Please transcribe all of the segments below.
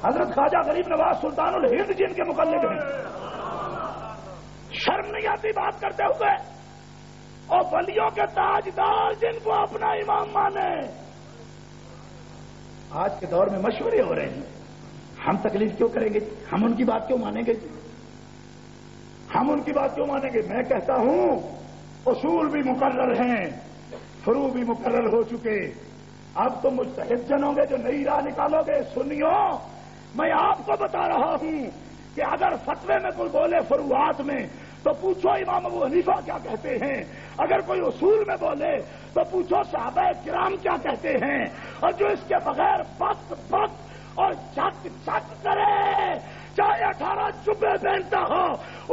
حضرت خواجہ غریب نواز سلطان الہند جن کے مقلد ہیں. شرم نہیں آتی بات کرتے ہوئے؟ اور ولیوں کے تاجدار جن کو اپنا امام مانے. آج کے دور میں مشورے ہو رہے ہیں، ہم تکلیف کیوں کریں گے؟ ہم ان کی بات کیوں مانیں گے؟ ہم ان کی بات کیوں مانیں گے؟ میں کہتا ہوں اصول بھی مقرر ہیں، فرو بھی مقرر ہو چکے. اب تو مجتہد جن ہوں گے جو نئی راہ نکالو گے. سنیو، میں آپ کو بتا رہا ہوں کہ اگر فتوے میں کوئی بولے فروعات میں تو پوچھو امام ابو حنیفہ کیا کہتے ہیں. اگر کوئی اصول میں بولے تو پوچھو صحابہ کرام کیا کہتے ہیں. اور جو اس کے بغیر بک بک اور چک چک کرے، چاہے 18 جبے پہنتا ہو،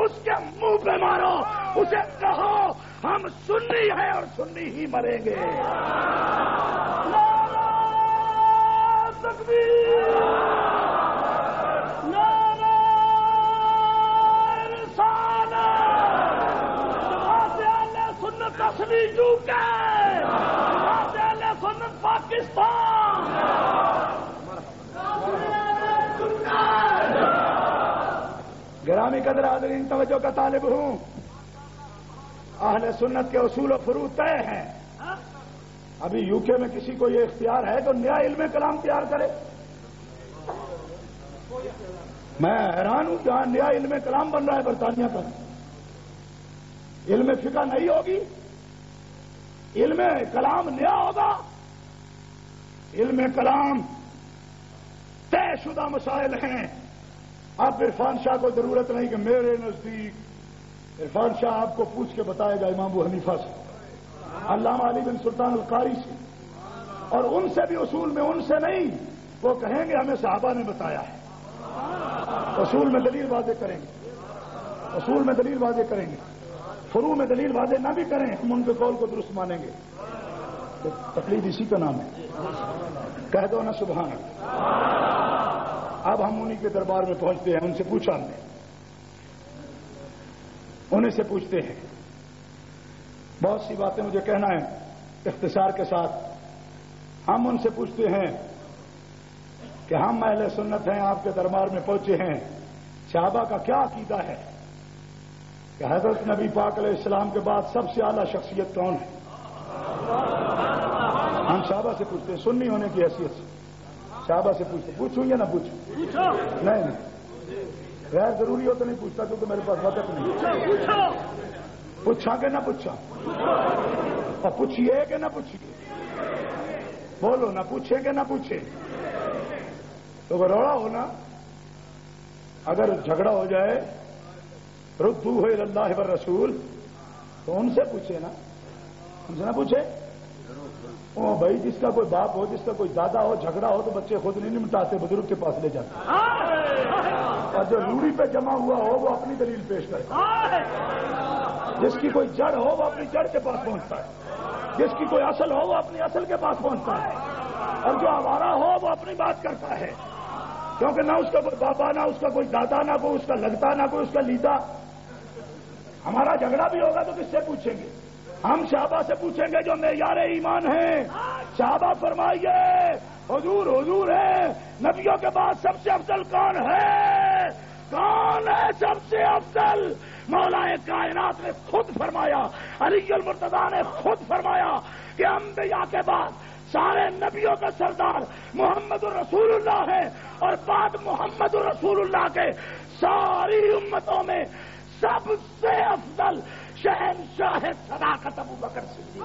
اس کے منہ پہ مارو، اسے کہو ہم سنی ہیں اور سنی ہی مریں گے. نعرہ تکبیر، نعرہ رسالت، اہل سنت اصلی یوکے، اہل سنت پاکستان. گرامی قدر حاضرین، توجہ کا طالب ہوں. اہل سنت کے اصول و فروع طے ہیں. ابھی یو کے میں کسی کو یہ اختیار ہے تو نیا علم کلام تیار کرے. میں حیران ہوں جہاں نیا علم کلام بن رہا ہے برطانیہ کا. علم فقہ نہیں ہوگی، علم کلام نیا ہوگا. علم کلام طے شدہ مسائل ہیں. اب عرفان شاہ کو ضرورت نہیں کہ میرے نزدیک. عرفان شاہ آپ کو پوچھ کے بتائے گا امام ابو حنیفہ سے، علامہ علی بن سلطان القاری سے، اور ان سے بھی اصول میں ان سے نہیں. وہ کہیں گے ہمیں صحابہ نے بتایا ہے. اصول میں دلیل واضح کریں گے، اصول میں دلیل واضح کریں گے. فروع میں دلیل واضح نہ بھی کریں ہم ان کے قول کو درست مانیں گے. تو تقلید اسی کا نام ہے. کہہ دو نا سبحان اللہ. اب ہم انہی کے دربار میں پہنچتے ہیں. ان سے پوچھا ہم نے، انہیں سے پوچھتے ہیں. بہت سی باتیں مجھے کہنا ہے اختصار کے ساتھ. ہم ان سے پوچھتے ہیں کہ ہم اہل سنت ہیں، آپ کے دربار میں پہنچے ہیں، صحابہ کا کیا عقیدہ ہے کہ حضرت نبی پاک علیہ السلام کے بعد سب سے اعلیٰ شخصیت کون ہے؟ ہم صحابہ سے پوچھتے ہیں سنی ہونے کی حیثیت سے. صحابہ سے پوچھتے. پوچھوں یا نہ پوچھوں؟ نہیں، غیر ضروری ہو تو نہیں پوچھتا کیونکہ میرے پاس وقت نہیں. پوچھا کہ نہ پوچھا؟ اور پوچھیے کہ نہ پوچھیے؟ بولو نہ پوچھے کہ نہ پوچھے؟ تو وہ روڑا ہونا. اگر جھگڑا ہو جائے ردوہ الی اللہ والرسول تو ان سے پوچھے نا، ان سے نہ پوچھے. او بھائی جس کا کوئی باپ ہو، جس کا کوئی دادا ہو، جھگڑا ہو تو بچے خود نہیں نمٹاتے، بزرگ کے پاس لے جاتے. اور جو روڑی پہ جمع ہوا ہو وہ اپنی دلیل پیش کرے. جس کی کوئی جڑ ہو وہ اپنی جڑ کے پاس پہنچتا ہے، جس کی کوئی اصل ہو وہ اپنی اصل کے پاس پہنچتا ہے. اور جو آوارہ ہو وہ اپنی بات کرتا ہے، کیونکہ نہ اس کا کوئی بابا، نہ اس کا کوئی دادا، نہ کوئی اس کا لگتا، نہ کوئی اس کا لیتا. ہمارا جھگڑا بھی ہوگا تو کس سے پوچھیں گے؟ ہم صحابہ سے پوچھیں گے جو معیار ایمان ہیں. صحابہ فرمائیے حضور حضور ہے، نبیوں کے بعد سب سے افضل کون ہے؟ کون ہے سب سے افضل؟ مولا کائنات نے خود فرمایا، علی المرتضیٰ نے خود فرمایا کہ انبیاء کے بعد سارے نبیوں کا سردار محمد الرسول اللہ ہے، اور بعد محمد الرسول اللہ کے ساری امتوں میں سب سے افضل شہنشاہ صداقت ابو بکر صدیق.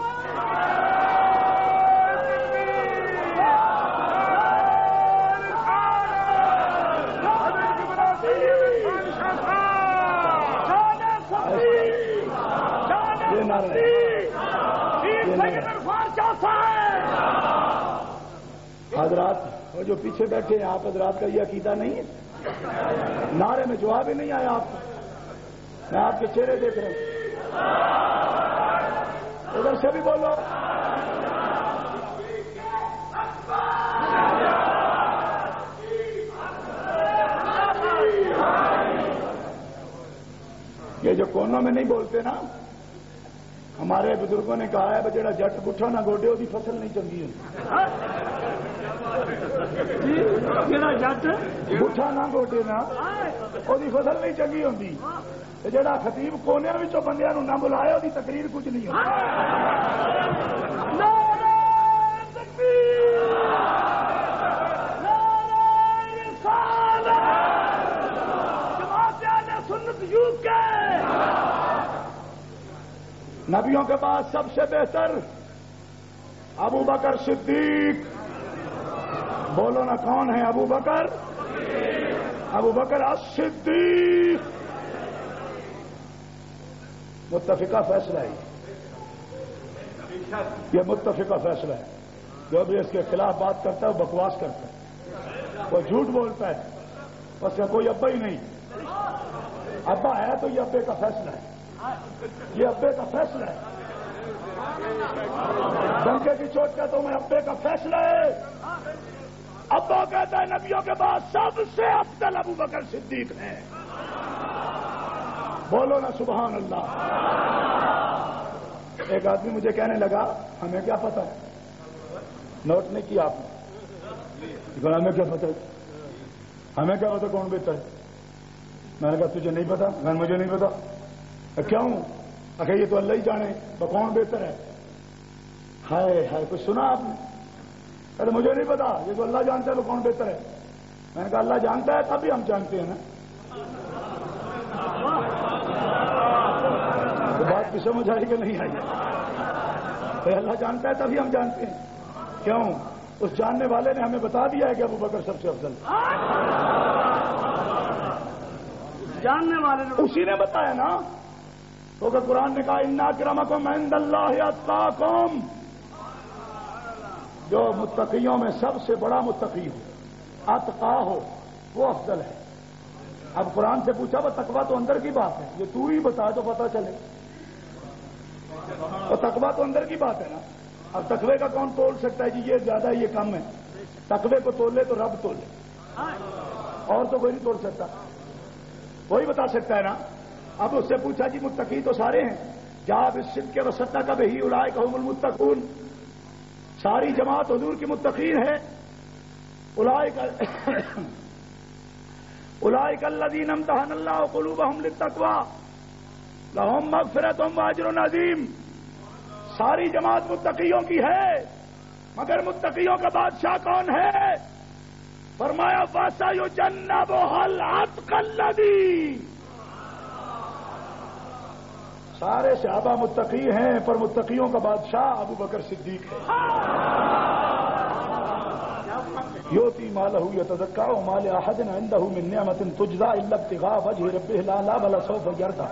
حضرات وہ جو پیچھے بیٹھے ہیں آپ حضرات کا یہ عقیدہ نہیں ہے؟ نعرے میں جواب ہی نہیں آیا آپ کو. میں آپ کے چہرے دیکھ رہا ہوں. ادھر سے بھی بولو. یہ جو کونوں میں نہیں بولتے نا، ہمارے بزرگوں نے کہا ہے جڑا جٹ بٹھا نہ گوڈے وہی فصل نہیں چنگی ہے. گٹھا نہ گوٹے نہ وہی فصل نہیں چنگی ہوتی. جہاں خطیب کونے وچوں بندیاں نوں نہ بلایا وہی تقریر کچھ نہیں ہوتی. نبیوں کے بعد سب سے بہتر ابو بکر صدیق. بولو نا کون ہے ابو بکر؟ ابو بکر الصدیق. متفقہ فیصلہ ہے یہ متفقہ فیصلہ ہے. جو بھی اس کے خلاف بات کرتا ہے وہ بکواس کرتا ہے, وہ جھوٹ بولتا ہے, اس کا کوئی ابا ہی نہیں. ابا ہے تو یہ ابے کا فیصلہ ہے, یہ ابے کا فیصلہ ہے. ڈنکے کی چوٹ کا تو میں ابے کا فیصلہ ہے. ابا کہتا ہے نبیوں کے بعد سب سے افضل ابو بکر صدیق ہیں. بولو نا سبحان اللہ. ایک آدمی مجھے کہنے لگا ہمیں کیا پتا ہے, نوٹ نہیں کیا آپ نے, ہمیں کیا پتا ہے, ہمیں کیا پتا کون بہتر ہے. میں نے کہا تجھے نہیں پتا؟ میں مجھے نہیں پتا. کیوں؟ اگر یہ تو اللہ ہی جانے کون بہتر ہے. ہائے ہائے کچھ سنا آپ نے؟ ارے مجھے نہیں پتا, یہ تو اللہ جانتا ہے تو کون بہتر ہے. میں نے کہا اللہ جانتا ہے تبھی ہم جانتے ہیں نا. تو بات کی سمجھ آئی کہ نہیں آئی؟ اللہ جانتا ہے تبھی ہم جانتے ہیں. کیوں؟ اس جاننے والے نے ہمیں بتا دیا ہے کہ ابو بکر سب سے افضل. جاننے والے نے اسی نے بتایا نا. تو کہ قرآن نے کہا ان اکرمکم عند اللہ اتقاکم. جو متقیوں میں سب سے بڑا متقی ہو, اتقا ہو, وہ افضل ہے. اب قرآن سے پوچھا وہ تقویٰ تو اندر کی بات ہے, یہ تو ہی بتا تو پتا چلے. اور تقویٰ تو اندر کی بات ہے نا. اب تقوی کا کون تول سکتا ہے جی یہ زیادہ ہے یہ کم ہے. تقوی کو تولے تو رب تولے, اور تو کوئی نہیں تول سکتا, وہی بتا سکتا ہے نا. اب اس سے پوچھا جی متقی تو سارے ہیں, جاب اس صدق کے وسطہ کا بہی اولئک هم المتقون. ساری جماعت حضور کی متقین ہے. اولئک الذین امتحن اللہ قلوبهم للتقوی لهم مغفرۃ واجر عظیم. ساری جماعت متقیوں کی ہے, مگر متقیوں کا بادشاہ کون ہے؟ فرمایا وَسَيُجَنَّبُهَا الْأَتْقَى الَّذِي. سارے صحابہ متقی ہیں پر متقیوں کا بادشاہ ابو بکر صدیق ہے. یؤتی مالہ یتزکیٰ وما لأحد عنده من نعمۃ تجزیٰ الا ابتغاء وجہ ربہ الاعلیٰ ولسوف یرضیٰ.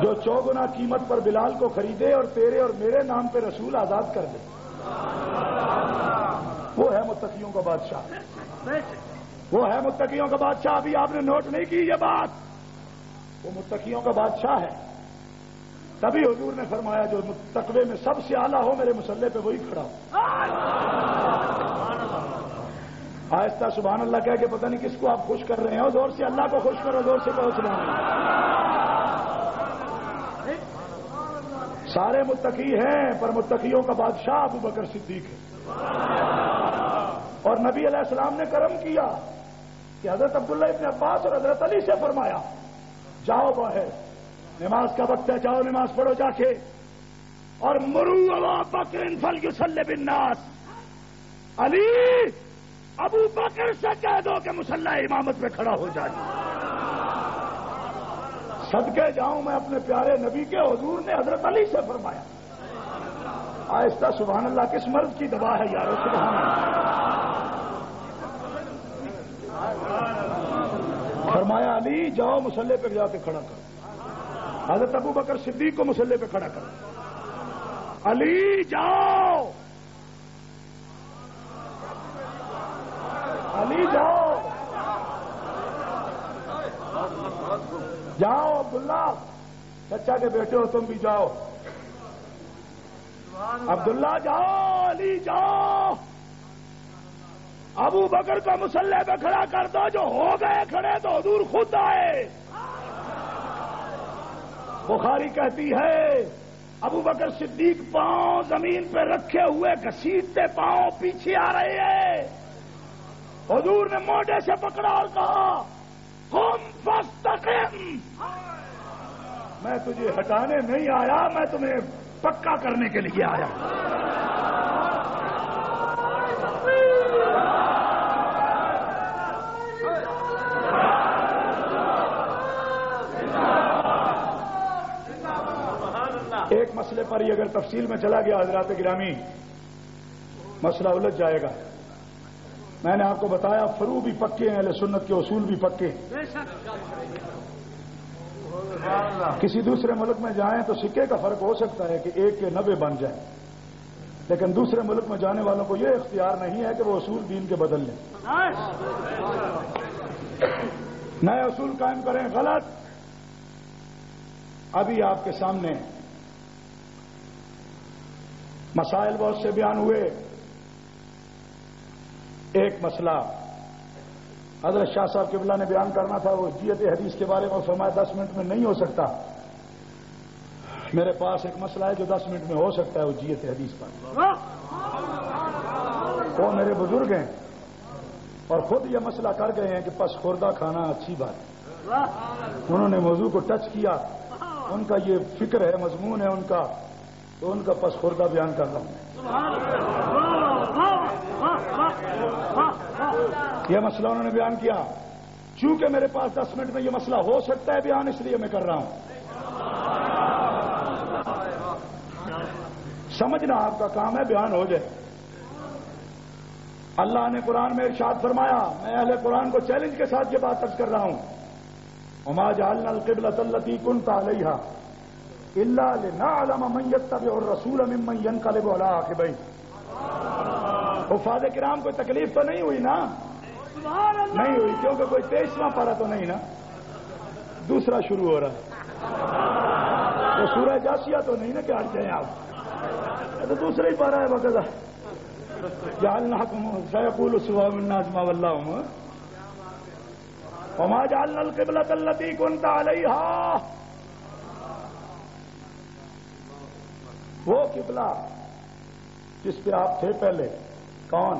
جو چوگنا قیمت پر بلال کو خریدے اور تیرے اور میرے نام پہ رسول آزاد کر دے, وہ ہے متقیوں کا بادشاہ. وہ ہے متقیوں کا بادشاہ. ابھی آپ نے نوٹ نہیں کی یہ بات, وہ متقیوں کا بادشاہ ہے. تبھی حضور نے فرمایا جو تقوی میں سب سے اعلیٰ ہو میرے مصلی پہ وہی کھڑا ہو. آہستہ سبحان اللہ کہہ کے پتہ نہیں کس کو آپ خوش کر رہے ہیں. زور سے اللہ کو خوش کرو, زور سے پہنچ رہے ہیں. سارے متقی ہیں پر متقیوں کا بادشاہ ابو بکر صدیق ہے. اور نبی علیہ السلام نے کرم کیا کہ حضرت عبداللہ ابن عباس اور حضرت علی سے فرمایا جاؤ باہر, نماز کا وقت ہے, جاؤ نماز پڑھو جا کے. اور مرو ابا بکر فلیصلی بالناس. علی ابو بکر سے کہہ دو کہ مصلی امامت پہ کھڑا ہو جائے. صدقے جاؤں میں اپنے پیارے نبی کے, حضور نے حضرت علی سے فرمایا. آہستہ سبحان اللہ, کس مرض کی دوا ہے یارو, سبحان اللہ. فرمایا علی جاؤ مصلی پہ جا کے کھڑا کرو. حضرت ابو بکر صدیق کو مصلی پہ کھڑا کرو. علی جاؤ, علی جاؤ, جاؤ. عبداللہ چچا کے بیٹے ہو تم بھی جاؤ. عبداللہ جاؤ, علی جاؤ. ابو بکر کو مصلی پہ کھڑا کر دو. جو ہو گئے کھڑے تو حضور خود آئے. بخاری کہتی ہے ابو بکر صدیق پاؤں زمین پہ رکھے ہوئے گھسیٹتے پاؤں پیچھے آ رہے ہیں. حضور نے موڈے سے پکڑا اور کہا قم فاستقم. میں تجھے ہٹانے نہیں آیا، میں تمہیں پکا کرنے کے لیے آیا. ایک مسئلے پر ہی اگر تفصیل میں چلا گیا حضرات گرامی مسئلہ الجھ جائے گا. میں نے آپ کو بتایا فروع بھی پکے ہیں، اہل سنت کے اصول بھی پکے. کسی دوسرے ملک میں جائیں تو سکے کا فرق ہو سکتا ہے کہ 1 کے 90 بن جائیں، لیکن دوسرے ملک میں جانے والوں کو یہ اختیار نہیں ہے کہ وہ اصول دین کے بدل لیں، نئے اصول قائم کریں. غلط. ابھی آپ کے سامنے مسائل بہت سے بیان ہوئے. ایک مسئلہ حضرت شاہ صاحب قبلہ نے بیان کرنا تھا، وہ جیت حدیث کے بارے میں فرمایا 10 منٹ میں نہیں ہو سکتا. میرے پاس ایک مسئلہ ہے جو 10 منٹ میں ہو سکتا ہے، وہ جیت حدیث پر. وہ میرے بزرگ ہیں اور خود یہ مسئلہ کر گئے ہیں کہ پس خوردہ کھانا اچھی بات ہے. انہوں نے موضوع کو ٹچ کیا، ان کا یہ فکر ہے، مضمون ہے ان کا، تو ان کا پس خوردہ بیان کر رہا ہوں. یہ مسئلہ انہوں نے بیان کیا. چونکہ میرے پاس 10 منٹ میں یہ مسئلہ ہو سکتا ہے بیان، اس لیے میں کر رہا ہوں. سمجھنا آپ کا کام ہے، بیان ہو جائے. اللہ نے قرآن میں ارشاد فرمایا، میں اہل قرآن کو چیلنج کے ساتھ یہ بات عرض کر رہا ہوں، وما جعلنا القبلة التي كنت عليها الا لنعلم من يتبع الرسول ممن ينقلب على عقبيه. حفاظ کرام کو تکلیف تو نہیں ہوئی نا؟ نہیں ہوئی، کیونکہ کوئی 23واں پارہ تو نہیں نا، دوسرا شروع ہو رہا ہے. تو سورہ جاسیہ تو نہیں نا کہ ہٹ جائیں آپ، تو دوسرا ہی پارہ ہے. وقت جعلناكم سيقول سواء الناس ما ولاهم وما جعلنا القبلة التي كنت عليها. وہ قبلہ جس پہ آپ تھے پہلے، کون؟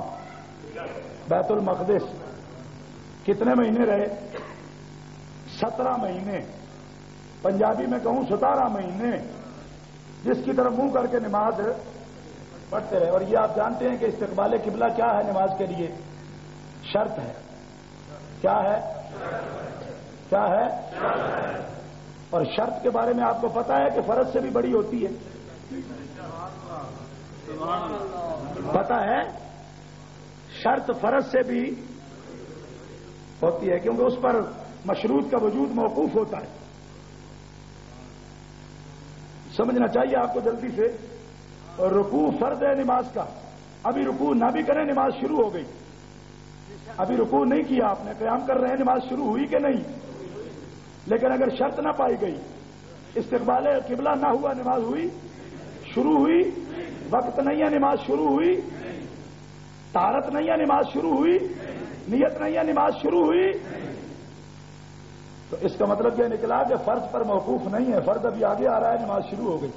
بیت المقدس. کتنے مہینے رہے؟ 17 مہینے. پنجابی میں کہوں 17 مہینے، جس کی طرف منہ کر کے نماز پڑھتے رہے. اور یہ آپ جانتے ہیں کہ استقبال قبلہ کیا ہے نماز کے لیے؟ شرط ہے. کیا ہے؟ کیا ہے؟ اور شرط کے بارے میں آپ کو پتا ہے کہ فرض سے بھی بڑی ہوتی ہے. پتا ہے؟ شرط فرض سے بھی ہوتی ہے، کیونکہ اس پر مشروط کا وجود موقوف ہوتا ہے. سمجھنا چاہیے آپ کو جلدی سے. اور رکوع فرض ہے نماز کا. ابھی رکوع نہ بھی کریں نماز شروع ہو گئی. ابھی رکوع نہیں کیا آپ نے، قیام کر رہے ہیں، نماز شروع ہوئی کہ نہیں؟ لیکن اگر شرط نہ پائی گئی، استقبال قبلہ نہ ہوا، نماز ہوئی؟ شروع ہوئی. وقت نہیں ہے، نماز شروع ہوئی. طہارت نہیں ہے، نماز شروع ہوئی. نیت نہیں ہے، نماز شروع ہوئی. تو اس کا مطلب یہ نکلا کہ فرض پر موقوف نہیں ہے، فرض ابھی آگے آ رہا ہے، نماز شروع ہو گئی.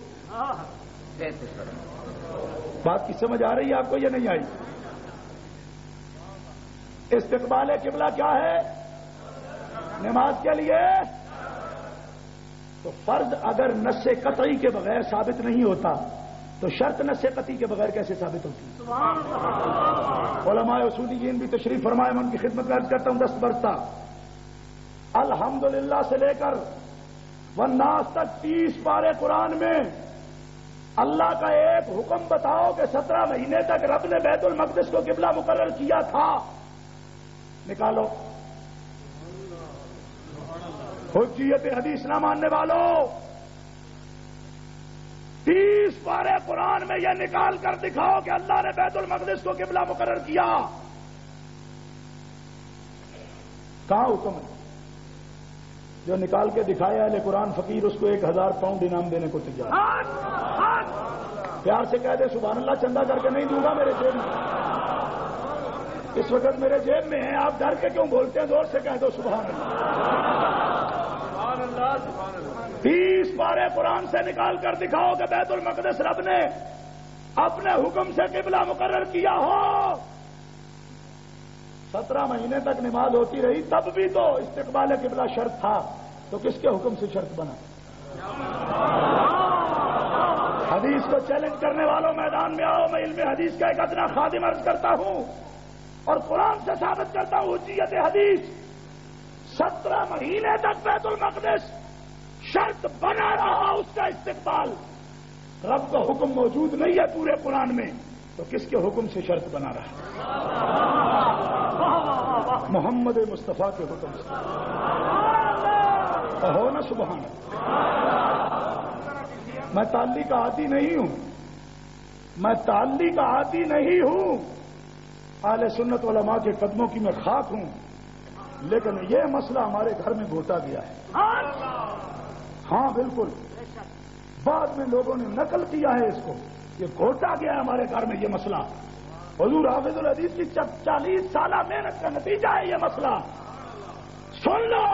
بات کی سمجھ آ رہی ہے آپ کو؟ یہ نہیں آئی؟ استقبال قبلہ کیا ہے نماز کے لیے؟ تو فرض اگر نص قطعی کے بغیر ثابت نہیں ہوتا تو شرط نص قطعی کے بغیر کیسے ثابت ہوتی؟ علماء اصولیین بھی تشریف فرمائے، میں ان کی خدمت میں عرض کرتا ہوں. دست برستا الحمدللہ سے لے کر والناس تک 30 پارے قرآن میں اللہ کا ایک حکم بتاؤ کہ 17 مہینے تک رب نے بیت المقدس کو قبلہ مقرر کیا تھا. نکالو. حجیت حدیث نہ ماننے والوں، 30 پارے قرآن میں یہ نکال کر دکھاؤ کہ اللہ نے بیت المقدس کو قبلہ مقرر کیا. کہاں حکم ہے؟ جو نکال کے دکھایا اہل قرآن فقیر، اس کو 1000 پاؤنڈ انعام دینے کو تیار. پیار سے کہہ دے سبحان اللہ، چندہ کر کے نہیں دوں گا، میرے جیب میں اس وقت میرے جیب میں ہے. آپ ڈر کے کیوں بولتے ہیں؟ زور سے کہہ دو سبحان اللہ. سبحان اللہ، سبحان اللہ. 30 پارے قرآن سے نکال کر دکھاؤ کہ بیت المقدس رب نے اپنے حکم سے قبلہ مقرر کیا ہو. 17 مہینے تک نماز ہوتی رہی تب بھی تو استقبال قبلہ شرط تھا، تو کس کے حکم سے شرط بنا؟ حدیث کو چیلنج کرنے والوں میدان میں آؤ. میں علم حدیث کا ایک ادنا خادم عرض کرتا ہوں اور قرآن سے ثابت کرتا ہوں حجیت حدیث. 17 مہینے تک بیت المقدس شرط بنا رہا اس کا استقبال. رب کا حکم موجود نہیں ہے پورے قرآن میں، تو کس کے حکم سے شرط بنا رہا؟ محمد مصطفیٰ کے حکم سے. ہو نا سبحان. میں تعلی کا عادی نہیں ہوں، میں تعلی کا عادی نہیں ہوں. اہل سنت علماء کے قدموں کی میں خاک ہوں، لیکن یہ مسئلہ ہمارے گھر میں گھوٹا گیا ہے. ہاں بالکل، بعد میں لوگوں نے نقل کیا ہے اس کو. یہ گھوٹا گیا ہے ہمارے گھر میں یہ مسئلہ. حضور حافظ الحدیث کی 40 سالہ محنت کا نتیجہ ہے یہ مسئلہ. سن لو،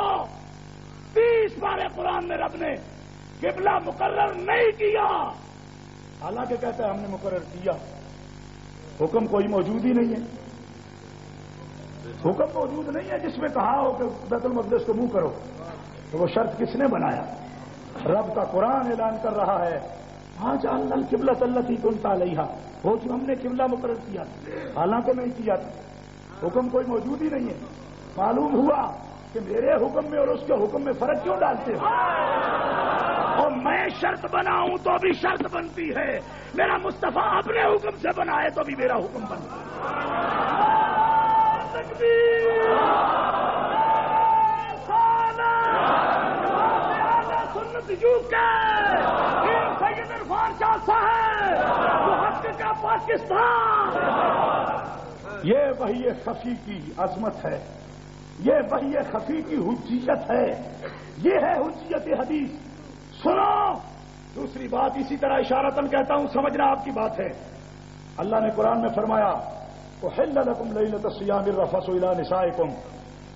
30 پارے قرآن میں رب نے قبلہ مقرر نہیں کیا، حالانکہ کہتا ہے ہم نے مقرر کیا. حکم کوئی موجود ہی نہیں ہے. حکم موجود نہیں ہے جس میں کہا ہو کہ بیت المقدس کو منہ کرو. تو وہ شرط کس نے بنایا؟ رب کا قرآن اعلان کر رہا ہے ہاں جعلنا القبلۃ التی کنت علیہا، وہ جو ہم نے قبلہ مقرر کیا حالانکہ نہیں کیا تھا. حکم کوئی موجود ہی نہیں ہے. معلوم ہوا کہ میرے حکم میں اور اس کے حکم میں فرق کیوں ڈالتے ہو؟ اور میں شرط بناؤں تو بھی شرط بنتی ہے، میرا مصطفیٰ اپنے حکم سے بنائے تو بھی میرا حکم بنتا ہے. سید عرفان شاہ صاحب محقق کا پاکستان. یہ وحی خفی کی عظمت ہے، یہ وحی خفی کی حجیت ہے، یہ ہے حجیت حدیث. سنو دوسری بات اسی طرح اشارتاً کہتا ہوں، سمجھنا آپ کی بات ہے. اللہ نے قرآن میں فرمایا احل لکم لیلۃ الصیام الرفث الی نسائکم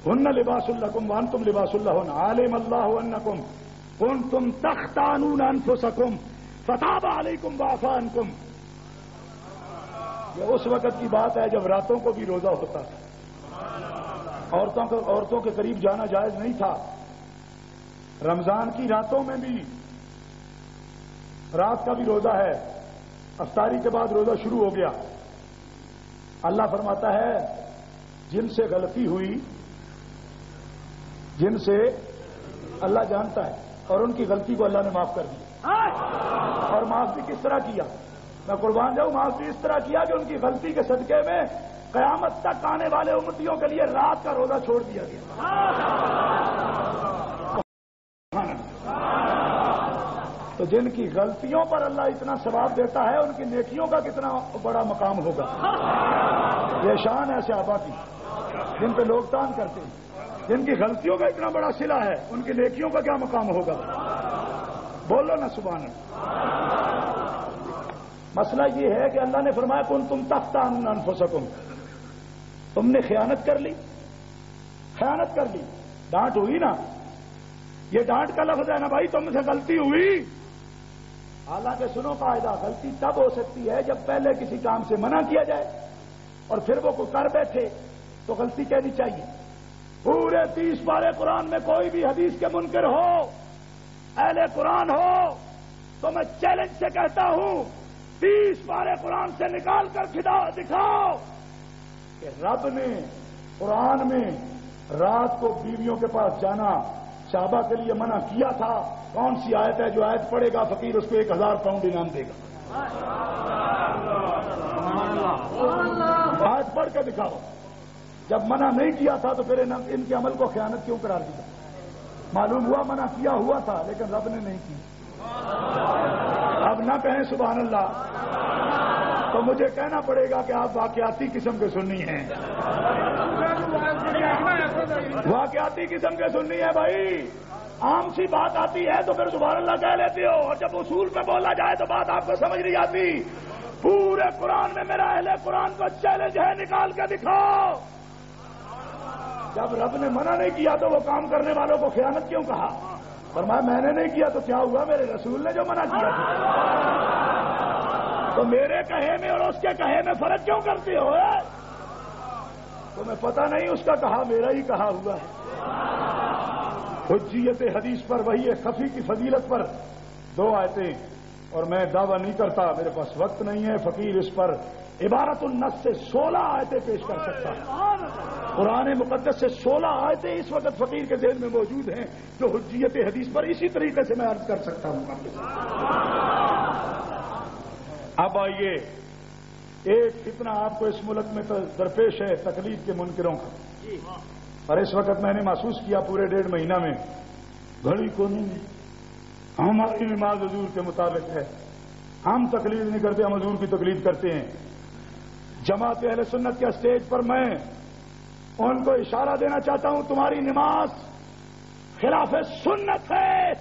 ہن لباس لکم وانتم لباس لہن علم اللہ انکم کنتم تختانون انفسکم فتاب علیکم وعفی عنکم. یہ اس وقت کی بات ہے جب راتوں کو بھی روزہ ہوتا تھا. عورتوں کے قریب جانا جائز نہیں تھا. رمضان کی راتوں میں بھی رات کا بھی روزہ ہے. افطاری کے بعد روزہ شروع ہو گیا. اللہ فرماتا ہے جن سے غلطی ہوئی، جن سے اللہ جانتا ہے، اور ان کی غلطی کو اللہ نے معاف کر دیا. اور معاف بھی کس طرح کیا؟ میں قربان جاؤں، معاف بھی اس طرح کیا کہ ان کی غلطی کے صدقے میں قیامت تک آنے والے امتیوں کے لیے رات کا روزہ چھوڑ دیا گیا. تو جن کی غلطیوں پر اللہ اتنا ثواب دیتا ہے، ان کی نیکیوں کا کتنا بڑا مقام ہوگا. یہ شان ہے صحابہ کی جن پہ لوگ تان کرتے ہیں. جن کی غلطیوں کا اتنا بڑا صلہ ہے، ان کی نیکیوں کا کیا مقام ہوگا؟ بولو نا سبحان اللہ. مسئلہ یہ ہے کہ اللہ نے فرمایا کنتم تختانون انفسکم، تم نے خیانت کر لی. خیانت کر لی، ڈانٹ ہوئی نا. یہ ڈانٹ کا لفظ ہے نا بھائی، تم سے غلطی ہوئی. حالانکہ سنو قاعدہ، غلطی تب ہو سکتی ہے جب پہلے کسی کام سے منع کیا جائے اور پھر وہ کوئی کر بیٹھے تو غلطی کہنی چاہیے. پورے 30 پارے قرآن میں کوئی بھی حدیث کے منکر ہو، اہل قرآن ہو، تو میں چیلنج سے کہتا ہوں 30 پارے قرآن سے نکال کر دکھاؤ کہ رب نے قرآن میں رات کو بیویوں کے پاس جانا صحابہ کے لیے منع کیا تھا. کون سی آیت ہے؟ جو آیت پڑھے گا فقیر اس کو 1000 پاؤنڈ انعام دے گا. آیت پڑھ کے دکھاؤ. جب منع نہیں کیا تھا تو پھر ان کے عمل کو خیانت کیوں قرار دیا؟ معلوم ہوا منع کیا ہوا تھا لیکن رب نے نہیں کی. اب نہ کہیں سبحان اللہ تو مجھے کہنا پڑے گا کہ آپ واقعاتی قسم کے سنی ہیں. واقعاتی قسم کے سنی ہے بھائی. عام سی بات آتی ہے تو پھر سبحان اللہ کہہ لیتے ہو، اور جب اصول پہ بولا جائے تو بات آپ کو سمجھ نہیں آتی. پورے قرآن میں میرا اہل قرآن کو چیلنج ہے، نکال کے دکھاؤ. جب رب نے منع نہیں کیا تو وہ کام کرنے والوں کو خیانت کیوں کہا؟ فرمایا میں نے نہیں کیا تو کیا ہوا، میرے رسول نے جو منع کیا تھا، تو میرے کہے میں اور اس کے کہے میں فرق کیوں کرتے ہو؟ تمہیں پتہ نہیں اس کا کہا میرا ہی کہا ہوا ہے۔ حجیت حدیث پر، وہی خفی کی فضیلت پر 2 آیتیں، اور میں دعویٰ نہیں کرتا، میرے پاس وقت نہیں ہے، فقیر اس پر عبارت النص سے 16 آیتیں پیش کر سکتا ہے۔ قرآن مقدس سے 16 آیتیں اس وقت فقیر کے ذہن میں موجود ہیں جو حجیت حدیث پر اسی طریقے سے میں عرض کر سکتا ہوں۔ اب آئیے، ایک فتنہ آپ کو اس ملک میں درپیش ہے تقلید کے منکروں کا، اور اس وقت میں نے محسوس کیا پورے 1.5 مہینہ میں، گھڑی کو نہیں، ہماری نماز حضور کے مطابق ہے، ہم تقلید نہیں کرتے، ہم حضور کی تقلید کرتے ہیں۔ جماعت اہل سنت کے اسٹیج پر میں ان کو اشارہ دینا چاہتا ہوں، تمہاری نماز خلاف سنت ہے۔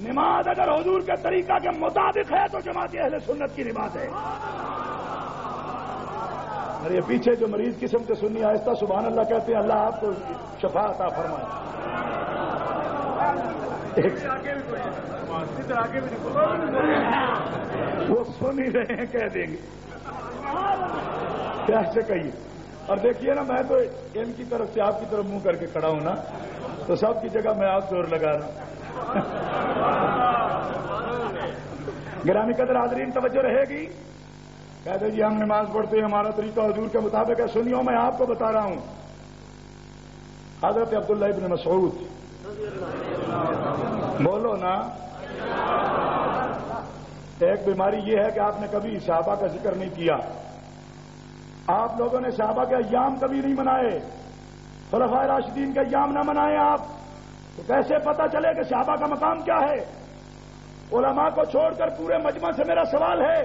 نماز اگر حضور کے طریقہ کے مطابق ہے تو جماعت اہل سنت کی نماز ہے۔ اور یہ پیچھے جو مریض قسم کے سنی آہستہ سبحان اللہ کہتے ہیں، اللہ آپ کو شفا عطا فرمائے۔ وہ سن ہی رہے ہیں، کہہ دیں گے کیسے کہیے۔ اور دیکھیے نا، میں تو ان کی طرف سے آپ کی طرف منہ کر کے کھڑا ہوں نا، تو سب کی جگہ میں آپ زور لگا رہا ہوں۔ گرامی قدر حاضرین، توجہ رہے گی؟ کہتے جی ہم نماز پڑھتے ہیں، ہمارا طریقہ حضور کے مطابق ہے۔ سنیو، میں آپ کو بتا رہا ہوں، حضرت عبداللہ ابن مسعود، بولو نا، ایک بیماری یہ ہے کہ آپ نے کبھی صحابہ کا ذکر نہیں کیا، آپ لوگوں نے صحابہ کے ایام کبھی نہیں منائے، خلفائے راشدین کے ایام نہ منائے آپ، تو کیسے پتہ چلے کہ صحابہ کا مقام کیا ہے؟ علماء کو چھوڑ کر پورے مجمع سے میرا سوال ہے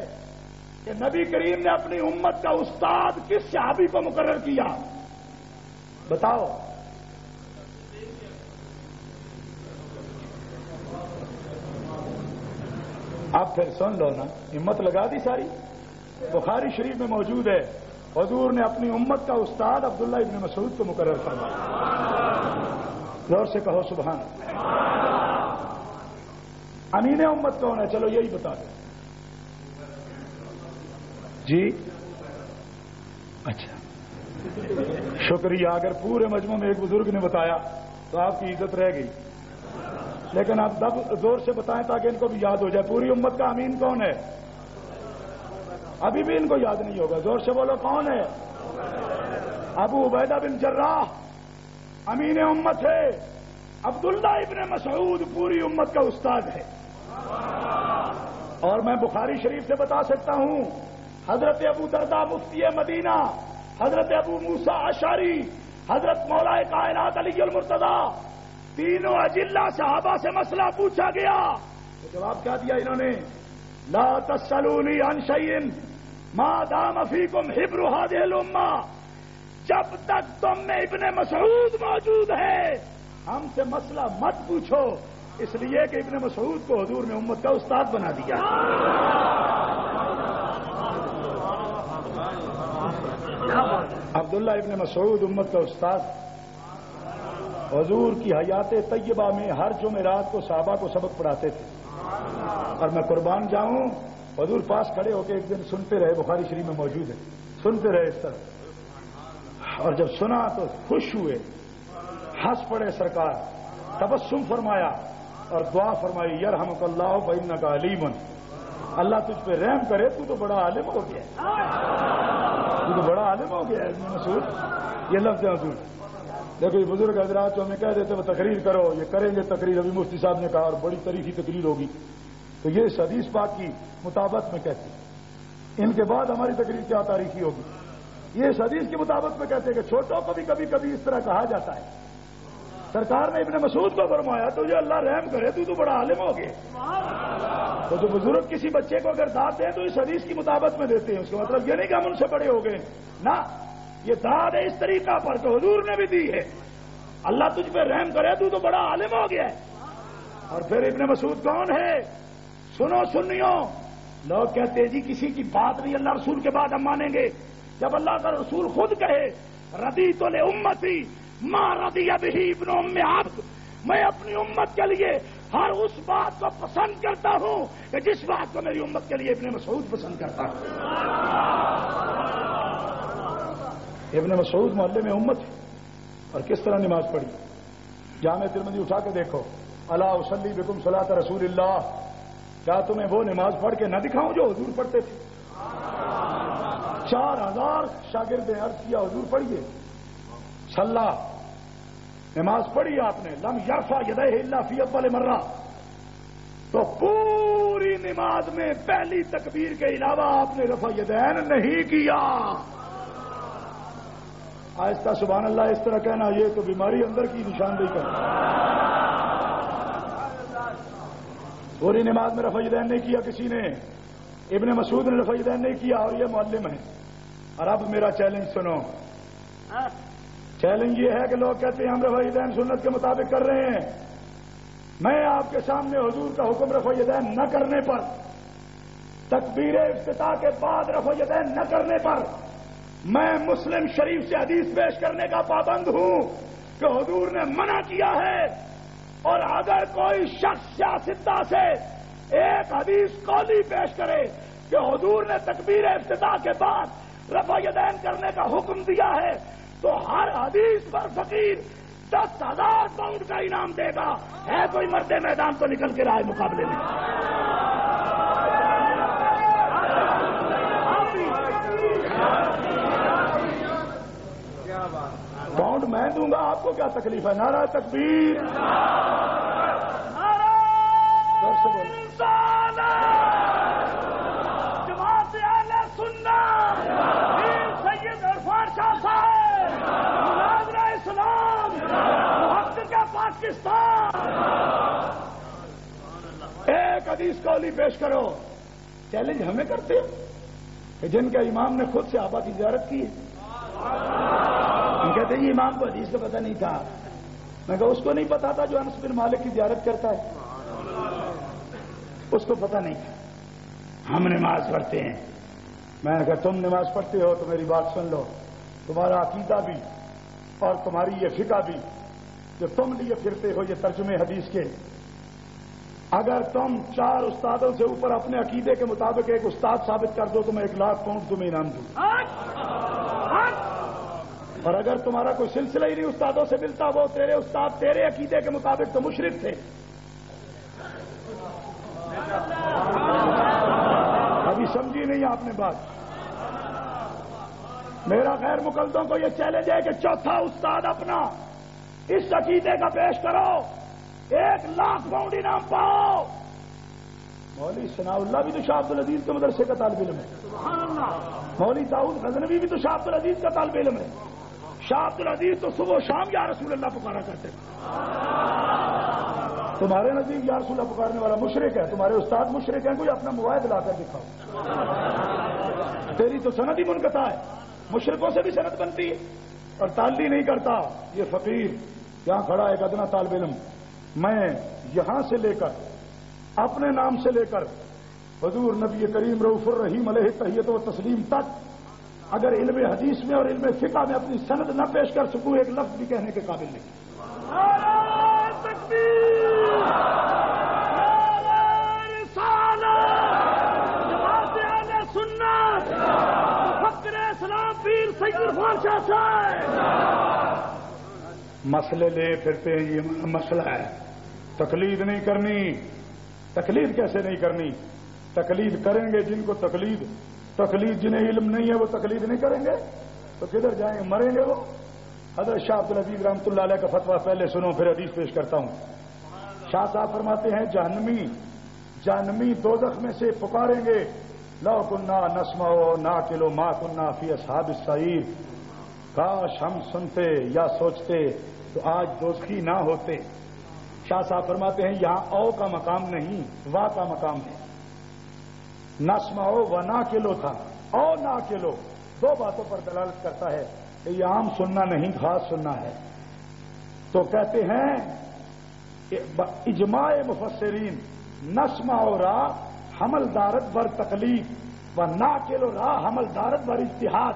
کہ نبی کریم نے اپنی امت کا استاد کس صحابی کو مقرر کیا؟ بتاؤ۔ آپ پھر سن لو نا، ہمت لگا دی ساری۔ بخاری شریف میں موجود ہے، حضور نے اپنی امت کا استاد عبداللہ ابن مسعود کو مقرر فرمایا۔ زور سے کہو سبحان۔ امین امت کون ہے؟ چلو یہی بتا دیں جی۔ اچھا، شکریہ۔ اگر پورے مجمع میں ایک بزرگ نے بتایا تو آپ کی عزت رہ گئی، لیکن آپ زور سے بتائیں تاکہ ان کو بھی یاد ہو جائے۔ پوری امت کا امین کون ہے؟ ابھی بھی ان کو یاد نہیں ہوگا، زور سے بولو کون ہے؟ ابو عبیدہ بن جراح امین امت ہے، عبداللہ ابن مسعود پوری امت کا استاد ہے۔ اور میں بخاری شریف سے بتا سکتا ہوں، حضرت ابو درداء مفتی مدینہ، حضرت ابو موسیٰ اشعری، حضرت مولا کائنات علی المرتضیٰ، تینوں اجلہ صحابہ سے مسئلہ پوچھا گیا تو جواب کیا دیا انہوں نے؟ لا تسألونی عن شیء ما دام فیکم حبر هذه الامہ، جب تک تم میں ابن مسعود موجود ہے ہم سے مسئلہ مت پوچھو، اس لیے کہ ابن مسعود کو حضور نے امت کا استاد بنا دیا۔ عبداللہ ابن مسعود امت کا استاد، حضور کی حیات طیبہ میں ہر جمعرات کو صحابہ کو سبق پڑھاتے تھے، اور میں قربان جاؤں، حضور پاس کھڑے ہو کے ایک دن سنتے رہے، بخاری شریف میں موجود ہے، سنتے رہے اس طرح، اور جب سنا تو خوش ہوئے، ہنس پڑے سرکار، تبسم فرمایا اور دعا فرمائی، یرحمک اللہ فإنک علیم، اللہ تجھ پہ رحم کرے، تو تو بڑا عالم ہو گیا، تو تو بڑا عالم ہو گیا ابن مسعود۔ یہ لفظ ہے حضور۔ دیکھو یہ بزرگ حضرات جو ہمیں کہہ دیتے وہ تقریر کرو، یہ کریں گے تقریر، ابھی مفتی صاحب نے کہا اور بڑی تاریخی تقریر ہوگی، تو یہ اس حدیث پاک کی مطابقت میں کہتے ہیں، ان کے بعد ہماری تقریر کیا تاریخی ہوگی؟ یہ اس حدیث کی مطابقت میں کہتے ہیں کہ چھوٹوں کو بھی کبھی کبھی اس طرح کہا جاتا ہے۔ سرکار نے ابن مسعود کو فرمایا تجھے اللہ رحم کرے، تو بڑا عالم ہو گیا۔ تو جو بزرگ کسی بچے کو اگر داد دیں تو اس حدیث کی مطابقت میں دیتے ہیں، اس کا مطلب یہ نہیں کہ ہم ان سے بڑے ہو گئے، نہ، یہ داد ہے اس طریقہ پر تو حضور نے بھی دی ہے، اللہ تجھ پہ رحم کرے، تو بڑا عالم ہو گیا ہے۔ اور پھر ابن مسعود کون ہے؟ سنو سنیو، لوگ کہتے ہیں جی کسی کی بات نہیں اللہ رسول کے بعد ہم مانیں گے، جب اللہ کا رسول خود کہے رضیت لامتی ما رضی بہ ابن ام عبد، میں اپنی امت کے لیے ہر اس بات کو پسند کرتا ہوں کہ جس بات کو میری امت کے لیے ابن مسعود پسند کرتا ہے. ابن مسعود محلے میں امت ہے اور کس طرح نماز پڑھی. جامع ترمذی اٹھا کے دیکھو. الا اصلی بکم صلاۃ رسول اللہ. کیا تمہیں وہ نماز پڑھ کے نہ دکھاؤں جو حضور پڑھتے تھے؟ 4000 شاگرد نے عرض کیا حضور پڑھیے. صلی نماز پڑھی آپ نے. لم یرفع یدیہ الا فی اول مرہ. تو پوری نماز میں پہلی تکبیر کے علاوہ آپ نے رفع یدین نہیں کیا. آہستہ سبحان اللہ اس طرح کہنا یہ تو بیماری اندر کی نشاندہی کرنا. پوری نماز میں رفع یدین نہیں کیا کسی نے. ابن مسعود نے رفع یدین نہیں کیا اور یہ معلم ہے. اور اب میرا چیلنج سنو. چیلنج یہ ہے کہ لوگ کہتے ہیں ہم رفع یدین سنت کے مطابق کر رہے ہیں. میں آپ کے سامنے حضور کا حکم رفع یدین نہ کرنے پر، تکبیر افتتاح کے بعد رفع یدین نہ کرنے پر میں مسلم شریف سے حدیث پیش کرنے کا پابند ہوں کہ حضور نے منع کیا ہے. اور اگر کوئی شخص سیاستہ سے ایک حدیث قولی پیش کرے کہ حضور نے تکبیر افتتاح کے بعد رفع یدین کرنے کا حکم دیا ہے تو ہر حدیث پر فقیر 10,000 پاؤنڈ کا انعام دے گا. ہے کوئی مرد میدان تو نکل کے رہا ہے مقابلے میں. پاؤنڈ میں دوں گا، آپ کو کیا تکلیف ہے؟ نعرہ تکبیر. جماعت اہل سنت سید عرفان شاہ صاحب مناظر اسلام محقق پاکستان. ایک حدیث قولی پیش کرو. چیلنج ہمیں کرتے ہو کہ جن کے امام نے خود صحابہ کی زیارت کی ہے. ہم کہتے ہیں امام کو حدیث کا پتہ نہیں تھا. میں کہا اس کو نہیں پتا تھا جو انس بن مالک کی زیارت کرتا ہے، اس کو پتہ نہیں تھا. ہم نماز پڑھتے ہیں. میں نے کہا تم نماز پڑھتے ہو تو میری بات سن لو. تمہارا عقیدہ بھی اور تمہاری یہ فقہ بھی جو تم لیے پھرتے ہو یہ ترجمے حدیث کے، اگر تم 4 استادوں سے اوپر اپنے عقیدے کے مطابق ایک استاد ثابت کر دو تو میں 1,00,000 پاؤنڈ تمہیں انعام دوں. اور اگر تمہارا کوئی سلسلہ ہی نہیں استادوں سے ملتا، وہ تیرے استاد تیرے عقیدے کے مطابق تو مشرک تھے. ابھی سمجھی نہیں آپ نے بات. میرا غیر مقلدوں کو یہ چیلنج ہے کہ چوتھا استاد اپنا اس عقیدے کا پیش کرو، 1,00,000 پاؤنڈ انعام پاؤ. مولوی ثناء اللہ بھی تو شاہ عبد العزیز کے مدرسے کا طالب علم ہے. مولوی داؤد غزنوی بھی تو شاہ عبد العزیز کا طالب علم ہے. شاہ عبد العزیز تو صبح و شام یا رسول اللہ پکارا کرتے ہیں. تمہارے نزدیک یا رسول اللہ پکارنے والا مشرک ہے، تمہارے استاد مشرک ہیں. کوئی اپنا موبائل لا کر دکھاؤ. تیری تو سند ہی منقطع ہے. مشرکوں سے بھی سند بنتی ہے اور تعلی نہیں کرتا. یہ فقیر یہاں کھڑا ایک ادنا طالب علم، میں یہاں سے لے کر اپنے نام سے لے کر حضور نبی کریم رؤوف الرحیم علیہ تحیت و تسلیم تک اگر علم حدیث میں اور علم فقہ میں اپنی سند نہ پیش کر سکوں ایک لفظ بھی کہنے کے قابل نہیں. مسئلے لے پھرتے ہیں، یہ مسئلہ ہے. تقلید نہیں کرنی. تقلید کیسے نہیں کرنی؟ تقلید کریں گے جن کو تقلید جنہیں علم نہیں ہے وہ تقلید نہیں کریں گے تو کدھر جائیں گے؟ مریں گے وہ. حضرت شاہ عبد العزیز رحمۃ اللہ علیہ کا فتویٰ پہلے سنو پھر حدیث پیش کرتا ہوں. شاہ صاحب فرماتے ہیں جہنمی دوزخ میں سے پکاریں گے لو کننا نسمع ناقل ما کننا فی اصحاب السعیر. کاش ہم سنتے یا سوچتے تو آج دوزخی نہ ہوتے. شاہ صاحب فرماتے ہیں یہاں او کا مقام نہیں وا کا مقام ہے. نسمع و ناقلو تھا، او ناقلو 2 باتوں پر دلالت کرتا ہے کہ یہ عام سننا نہیں خاص سننا ہے. تو کہتے ہیں اجماع مفسرین نسمع و را حمل دارت بر تقلید و ناقل و را حمل دارت بر اجتہاد.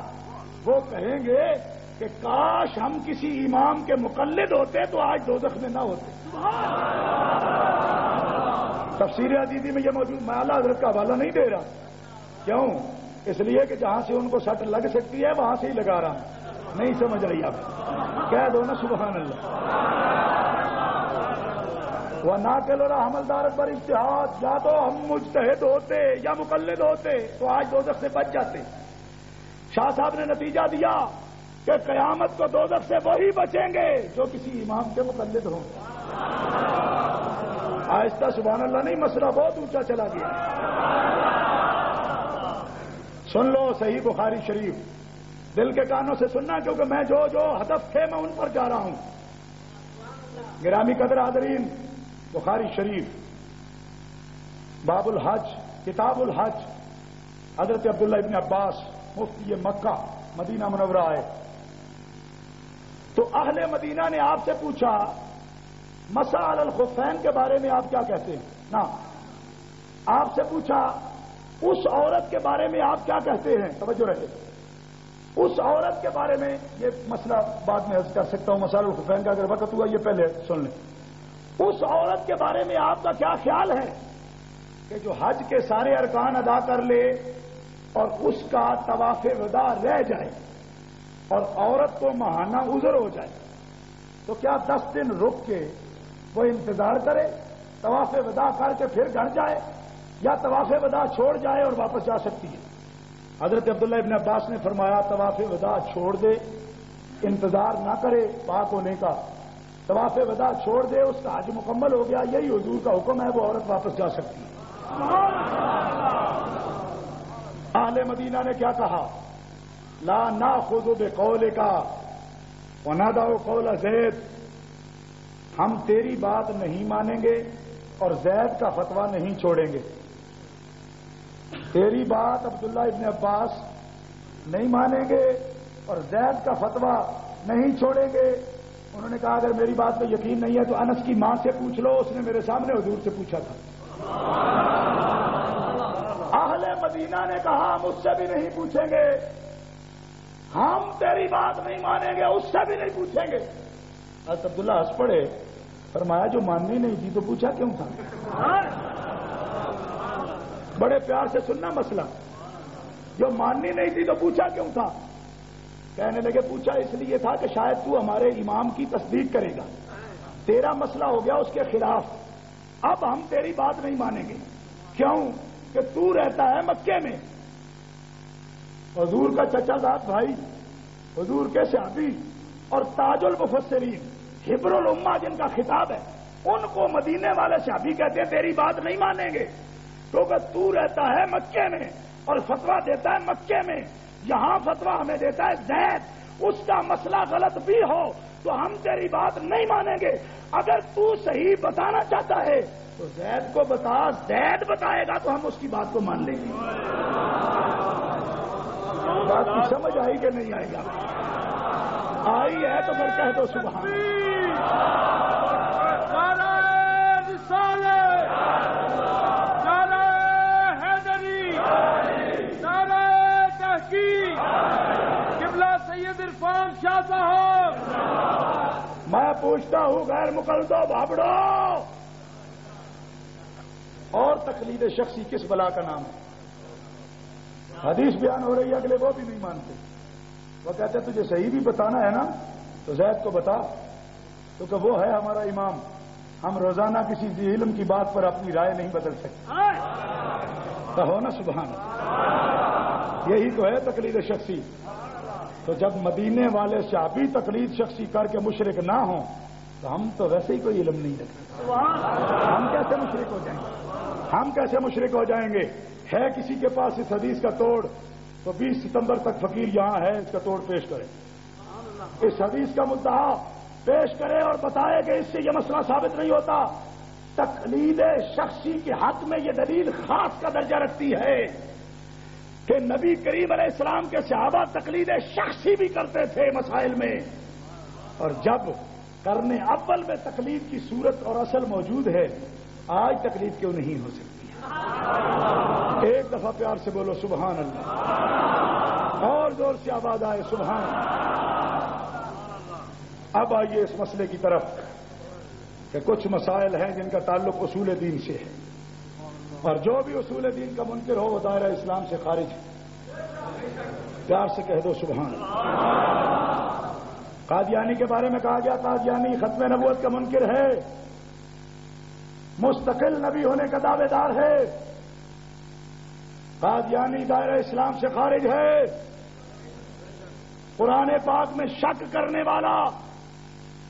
وہ کہیں گے کہ کاش ہم کسی امام کے مقلد ہوتے تو آج دوزخ میں نہ ہوتے. تفسیر عزیزی میں یہ موجود. میں اعلیٰ حضرت کا حوالہ نہیں دے رہا. کیوں؟ اس لیے کہ جہاں سے ان کو سٹ لگ سکتی ہے وہاں سے ہی لگا رہا ہوں. نہیں سمجھ رہی آپ؟ کہہ دو نا سبحان اللہ. وہ نہ کلو حملدار پر اجتہاد. یا تو ہم مجتہد ہوتے یا مقلد ہوتے تو آج دوزخ سے بچ جاتے. شاہ صاحب نے نتیجہ دیا کہ قیامت کو دوزخ سے وہی بچیں گے جو کسی امام کے مقلد ہوں. آہستہ سبحان اللہ نہیں، مسئلہ بہت اونچا چلا گیا. سن لو صحیح بخاری شریف، دل کے کانوں سے سننا، کیونکہ میں جو ہدف تھے میں ان پر جا رہا ہوں. گرامی قدر حاضرین، بخاری شریف باب الحج، کتاب الحج، حضرت عبداللہ ابن عباس مفتی مکہ مدینہ منورہ آئے تو اہل مدینہ نے آپ سے پوچھا مسح علی الخفین کے بارے میں آپ کیا کہتے ہیں. نا آپ سے پوچھا اس عورت کے بارے میں آپ کیا کہتے ہیں. توجہ رہے، اس عورت کے بارے میں یہ مسئلہ بعد میں عرض کر سکتا ہوں. مسح علی الخفین کا اگر وقت ہوا یہ پہلے سن لیں. اس عورت کے بارے میں آپ کا کیا خیال ہے کہ جو حج کے سارے ارکان ادا کر لے اور اس کا طواف وداع رہ جائے اور عورت کو ماہانہ عذر ہو جائے تو کیا 10 دن رک کے وہ انتظار کرے، طواف وداع کر کے پھر گھر جائے، یا طواف وداع چھوڑ جائے اور واپس جا سکتی ہے؟ حضرت عبداللہ ابن عباس نے فرمایا طواف وداع چھوڑ دے، انتظار نہ کرے پاک ہونے کا. طواف وداع چھوڑ دے، اس کا حج مکمل ہو گیا، یہی حضور کا حکم ہے، وہ عورت واپس جا سکتی ہے. اہل مدینہ نے کیا کہا؟ لا ناخذ بقولک وندع قول زید. ہم تیری بات نہیں مانیں گے اور زید کا فتویٰ نہیں چھوڑیں گے. تیری بات عبداللہ ابن عباس نہیں مانیں گے اور زید کا فتویٰ نہیں چھوڑیں گے. انہوں نے کہا اگر میری بات پہ یقین نہیں ہے تو انس کی ماں سے پوچھ لو، اس نے میرے سامنے حضور سے پوچھا تھا. اہل مدینہ نے کہا ہم اس سے بھی نہیں پوچھیں گے، ہم تیری بات نہیں مانیں گے، اس سے بھی نہیں پوچھیں گے. حضرت عبداللہ ہنس پڑے، فرمایا جو ماننی نہیں تھی تو پوچھا کیوں تھا؟ بڑے پیار سے سننا مسئلہ. جو ماننی نہیں تھی تو پوچھا کیوں تھا؟ کہنے لگے پوچھا اس لیے تھا کہ شاید تو ہمارے امام کی تصدیق کرے گا، تیرا مسئلہ ہو گیا اس کے خلاف، اب ہم تیری بات نہیں مانیں گے. کیوں؟ کہ تو رہتا ہے مکے میں، حضور کا چچا زاد بھائی، حضور کے صحابی اور تاج المفسرین، حبر الامہ جن کا خطاب ہے، ان کو مدینے والے صحابی کہتے ہیں تیری بات نہیں مانیں گے، کیونکہ تو رہتا ہے مکے میں اور فتویٰ دیتا ہے مکے میں. یہاں فتویٰ ہمیں دیتا ہے زید، اس کا مسئلہ غلط بھی ہو تو ہم تیری بات نہیں مانیں گے. اگر تو صحیح بتانا چاہتا ہے تو زید کو بتا، زید بتائے گا تو ہم اس کی بات کو مان لیں گے. بات کی سمجھ آئی کہ نہیں آئے گا؟ آئی ہے تو پھر کہہ دو سبحان شاہ صاحب. میں پوچھتا ہوں غیر مقلدو بھابڑو، اور تقلید شخصی کس بلا کا نام ہے؟ حدیث بیان ہو رہی ہے، اگلے وہ بھی نہیں مانتے. وہ کہتے تجھے صحیح بھی بتانا ہے نا تو زید کو بتا، کیونکہ وہ ہے ہمارا امام. ہم روزانہ کسی ذی علم کی بات پر اپنی رائے نہیں بدل سکتے. کہو نا سبحان. یہی تو ہے تقلید شخصی. تو جب مدینے والے صحابی تقلید شخصی کر کے مشرک نہ ہوں تو ہم تو ویسے ہی کوئی علم نہیں رکھتے. ہم کیسے مشرک ہو جائیں گے؟ ہم کیسے مشرک ہو جائیں گے؟ ہے کسی کے پاس اس حدیث کا توڑ تو 20 ستمبر تک فقیر یہاں ہے، اس کا توڑ پیش کرے، اس حدیث کا مدعا پیش کرے اور بتائے کہ اس سے یہ مسئلہ ثابت نہیں ہوتا. تقلید شخصی کے حق میں یہ دلیل خاص کا درجہ رکھتی ہے کہ نبی کریم علیہ السلام کے صحابہ تقلید شخصی بھی کرتے تھے مسائل میں، اور جب کرنے اول میں تقلید کی صورت اور اصل موجود ہے، آج تقلید کیوں نہیں ہو سکتی؟ ایک دفعہ پیار سے بولو سبحان اللہ، اور زور سے آواز آئے سبحان اللہ. اب آئیے اس مسئلے کی طرف کہ کچھ مسائل ہیں جن کا تعلق اصول دین سے ہے، اور جو بھی اصول دین کا منکر ہو وہ دائرہ اسلام سے خارج ہے۔ پیار سے کہہ دو سبحان اللہ۔ قادیانی کے بارے میں کہا گیا قادیانی ختم نبوت کا منکر ہے، مستقل نبی ہونے کا دعوے دار ہے، قادیانی دائرہ اسلام سے خارج ہے۔ قرآن پاک میں شک کرنے والا،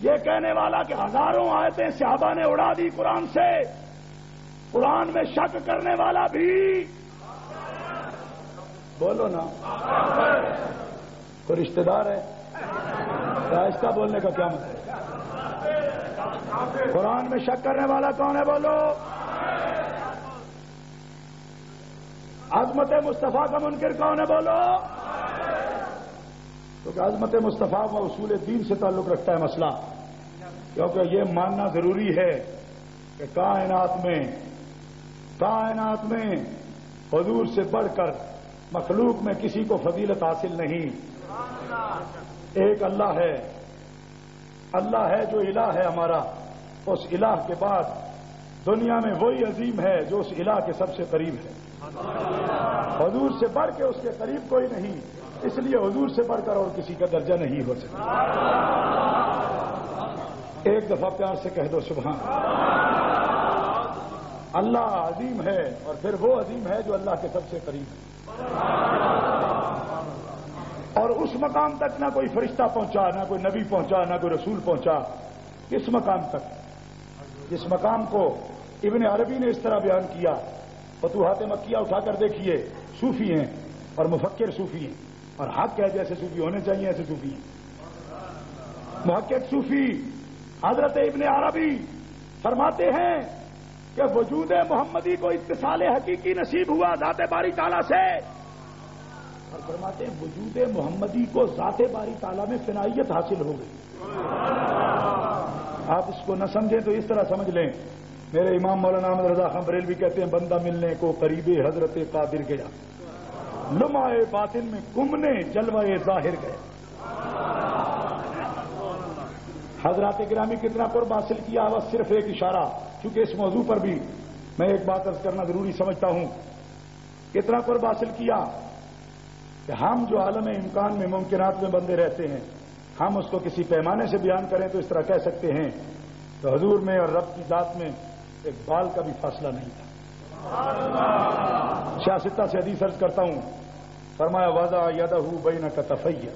یہ کہنے والا کہ ہزاروں آیتیں صحابہ نے اڑا دی قرآن سے، قرآن میں شک کرنے والا بھی بولو نا کوئی رشتہ دار ہے؟ آہستہ بولنے کا کیا مطلب؟ قرآن میں شک کرنے والا کون ہے بولو؟ عظمت مصطفیٰ کا منکر کون ہے بولو؟ کیونکہ عظمت مصطفیٰ و اصول دین سے تعلق رکھتا ہے مسئلہ، کیونکہ یہ ماننا ضروری ہے کہ کائنات میں حضور سے بڑھ کر مخلوق میں کسی کو فضیلت حاصل نہیں۔ ایک اللہ ہے جو الہ ہے ہمارا، اس الہ کے بعد دنیا میں وہی عظیم ہے جو اس الہ کے سب سے قریب ہے۔ حضور سے بڑھ کے اس کے قریب کوئی نہیں، اس لیے حضور سے بڑھ کر اور کسی کا درجہ نہیں ہو سکتا۔ ایک دفعہ پیار سے کہہ دو سبحان اللہ۔ عظیم ہے اور پھر وہ عظیم ہے جو اللہ کے سب سے قریب ہے، اور اس مقام تک نہ کوئی فرشتہ پہنچا، نہ کوئی نبی پہنچا، نہ کوئی رسول پہنچا۔ کس مقام تک؟ جس مقام کو ابن عربی نے اس طرح بیان کیا، فتوحات مکیہ اٹھا کر دیکھیے، صوفی ہیں اور مفکر صوفی ہیں، اور حق ہے جیسے صوفی ہونے چاہیے ایسے صوفی ہیں۔ محقق صوفی حضرت ابن عربی فرماتے ہیں کہ وجود محمدی کو اتصال حقیقی نصیب ہوا ذات باری تعالیٰ سے، اور فرماتے ہیں وجود محمدی کو ذات باری تعالیٰ میں فنائیت حاصل ہو گئی۔ آپ اس کو نہ سمجھیں تو اس طرح سمجھ لیں، میرے امام مولانا احمد رضا خان بریلوی کہتے ہیں بندہ ملنے کو قریب حضرت قادر گیا، لمحہ باطن میں گمنے جلوہ ظاہر گئے۔ حضرات گرامی کتنا قرب حاصل کیا، بس صرف ایک اشارہ، چونکہ اس موضوع پر بھی میں ایک بات عرض کرنا ضروری سمجھتا ہوں۔ کتنا قرب حاصل کیا کہ ہم جو عالم امکان میں ممکنات میں بندے رہتے ہیں، ہم اس کو کسی پیمانے سے بیان کریں تو اس طرح کہہ سکتے ہیں کہ حضور میں اور رب کی ذات میں ایک بال کا بھی فاصلہ نہیں تھا۔ شاستہ سے حدیث عرض کرتا ہوں، فرمایا وضع یدہ بین کتفیہ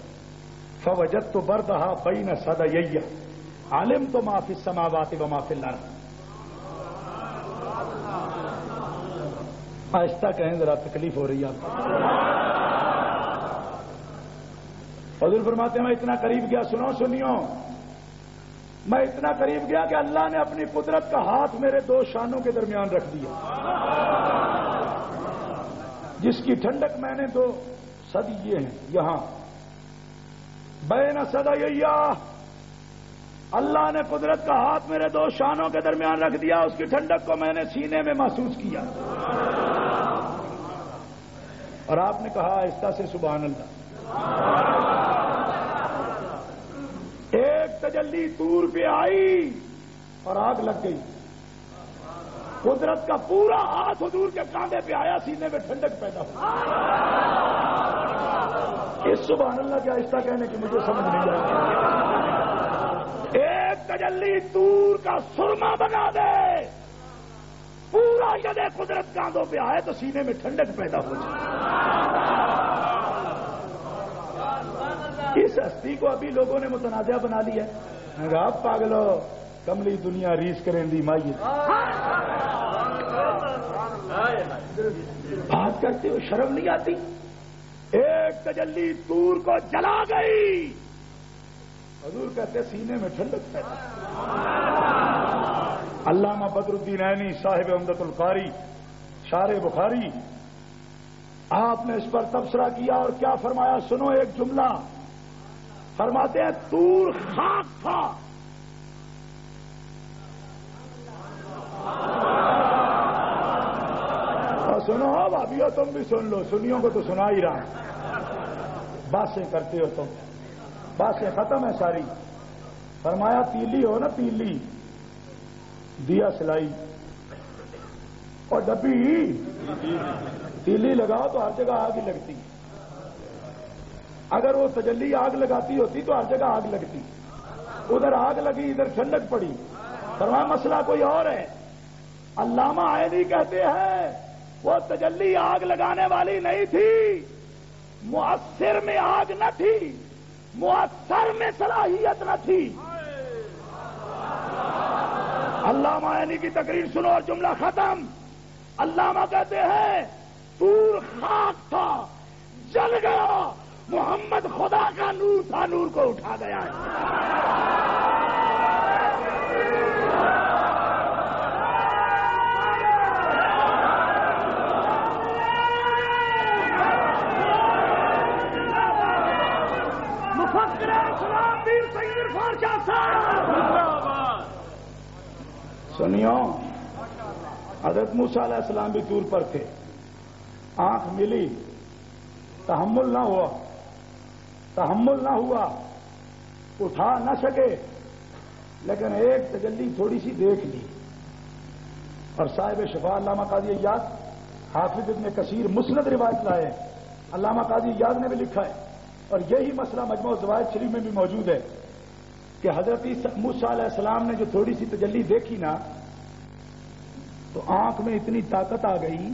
فوجدت بردہا بین صدیہ علمت ما فی السماوات و ما فی الارض۔ آہستہ کہیں ذرا تکلیف ہو رہی ہے آپ کو۔ حضور فرماتے ہیں میں اتنا قریب گیا، سنیو، میں اتنا قریب گیا کہ اللہ نے اپنی قدرت کا ہاتھ میرے دو شانوں کے درمیان رکھ دیا، جس کی ٹھنڈک میں نے دو صدیے ہیں یہاں بین صدیہ، اللہ نے قدرت کا ہاتھ میرے دو شانوں کے درمیان رکھ دیا، اس کی ٹھنڈک کو میں نے سینے میں محسوس کیا۔ اور آپ نے کہا آہستہ سے سبحان اللہ۔ ایک تجلی طور پہ آئی اور آگ لگ گئی، قدرت کا پورا ہاتھ حضور کے کاندھے پہ آیا، سینے میں ٹھنڈک پیدا ہوئی۔ اس سبحان اللہ کے آہستہ کہنے کی مجھے سمجھ نہیں آئی۔ ایک تجلی طور کا سرما بنا دے، پورا ید قدرت کاندھوں پہ آئے تو سینے میں ٹھنڈک پیدا ہو جائے۔ اس ہستی کو ابھی لوگوں نے متنازع بنا لیا ہے، آپ پاگل ہو، کملی دنیا ریس کریں دی مائی، بات کرتے ہو شرم نہیں آتی؟ ایک تجلی طور کو جلا گئی، حضور کہتے سینے میں ٹھنڈک پیدا۔ علامہ بدر الدین عینی صاحب عمدۃ القاری شارح بخاری، آپ نے اس پر تبصرہ کیا اور کیا فرمایا سنو ایک جملہ، فرماتے ہیں طور خاک تھا، اور سنو بھابھیو تم بھی سن لو، سنیوں کو تو سنا ہی رہا، باتیں کرتے ہو تم، باتیں ختم ہے ساری۔ فرمایا تیلی ہو نا تیلی، دیا سلائی اور ڈبی، تیلی لگاؤ تو ہر جگہ آگ ہی لگتی، اگر وہ تجلی آگ لگاتی ہوتی تو ہر جگہ آگ لگتی، ادھر آگ لگی ادھر ٹھنڈک پڑی۔ فرمایا مسئلہ کوئی اور ہے۔ علامہ عینی کہتے ہیں وہ تجلی آگ لگانے والی نہیں تھی، مؤثر میں آگ نہ تھی، مؤثر میں صلاحیت نہ تھی۔ علامہ عینی کی تقریر سنو اور جملہ ختم۔ علامہ کہتے ہیں طور خاک تھا جل گیا، محمد خدا کا نور تھا، نور کو اٹھا گیا ہے۔ سنیو، حضرت موسیٰ علیہ السلام بھی طور پر تھے، آنکھ ملی، تحمل نہ ہوا، اٹھا نہ سکے، لیکن ایک تجلی تھوڑی سی دیکھ لی۔ اور صاحب شفا علامہ قاضی ایاز، حافظ ابن کثیر مسند روایت لائے، علامہ قاضی ایاز نے بھی لکھا ہے، اور یہی مسئلہ مجموع زوائد شریف میں بھی موجود ہے کہ حضرت موسیٰ علیہ السلام نے جو تھوڑی سی تجلی دیکھی نا، تو آنکھ میں اتنی طاقت آ گئی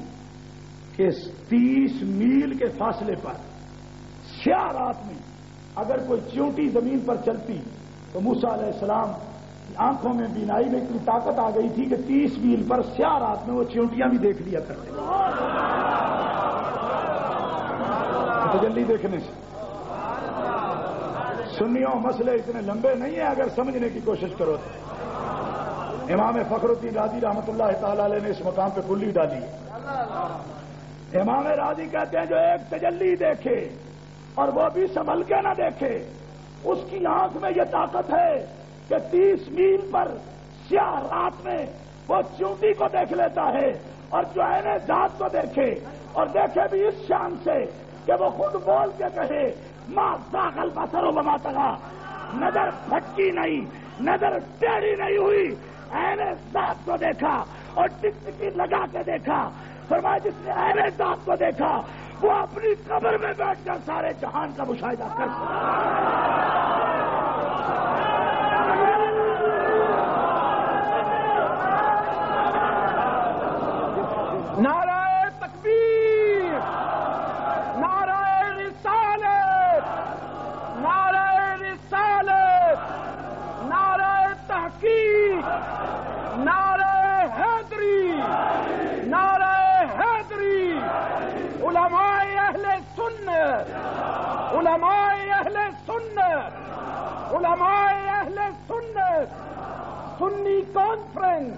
کہ 30 میل کے فاصلے پر سیاہ رات میں اگر کوئی چیونٹی زمین پر چلتی تو موسیٰ علیہ السلام آنکھوں میں بینائی میں اتنی طاقت آ گئی تھی کہ 30 میل پر سیاہ رات میں وہ چیونٹیاں بھی دیکھ لیا کرتے تجلی دیکھنے سے۔ سنیوں، مسئلے اتنے لمبے نہیں ہیں اگر سمجھنے کی کوشش کرو تو۔ امام فخر الدین رازی رحمۃ اللہ تعالی علیہ نے اس مقام پہ کلی ڈالی ہے۔ امام رازی کہتے ہیں جو ایک تجلی دیکھے اور وہ بھی سنبھل کے نہ دیکھے، اس کی آنکھ میں یہ طاقت ہے کہ 30 میل پر سیاہ رات میں وہ چونٹی کو دیکھ لیتا ہے، اور جو عین ذات کو دیکھے، اور دیکھے بھی اس شان سے کہ وہ خود بول کے کہے ما ذاق البصر وما طغى، نظر پھٹکی نہیں، نظر ٹیڑھی نہیں ہوئی، عین ذات کو دیکھا اور ٹکٹکی لگا کے دیکھا۔ فرمایا جس نے عین ذات کو دیکھا وہ اپنی قبر میں بیٹھ کر سارے جہان کا مشاہدہ کر سکتا۔ نعرہ تکبیر، نعرہ رسالت، نعرہ رسالت، نعرہ تحقیق، نعرہ حیدری، نعرہ حیدری، علماء اہل سنت، علماء اہل سنت، علماء اہل سنت، سنی کانفرنس،